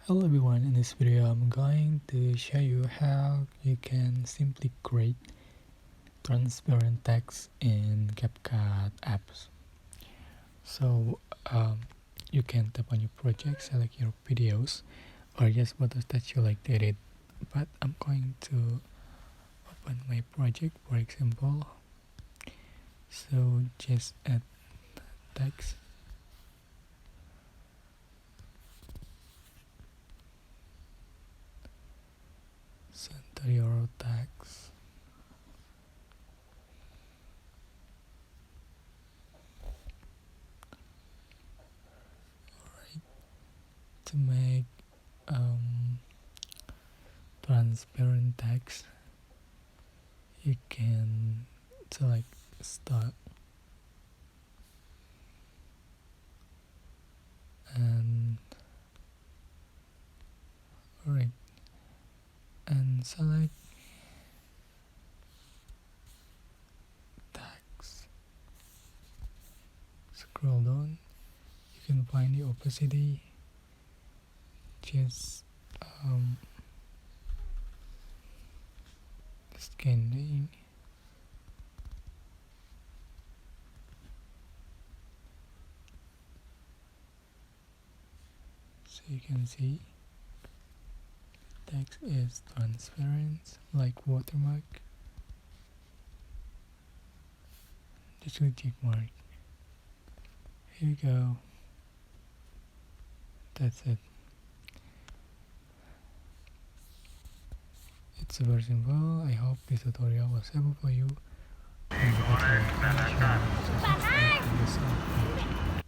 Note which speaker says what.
Speaker 1: Hello everyone, in this video I'm going to show you how you can simply create transparent text in CapCut apps. So you can tap on your project, select your videos or just photos that you like to edit. But I'm going to open my project, for example. So just add text. Center your text. To make transparent text, you can select start and right and select text. Scroll down, you can find the opacity. Just scan the ink. So you can see text is transparent like watermark. Just click check mark. Here we go. That's it. It's super simple. I hope this tutorial was helpful for you. Don't forget to like, share, and subscribe to this page.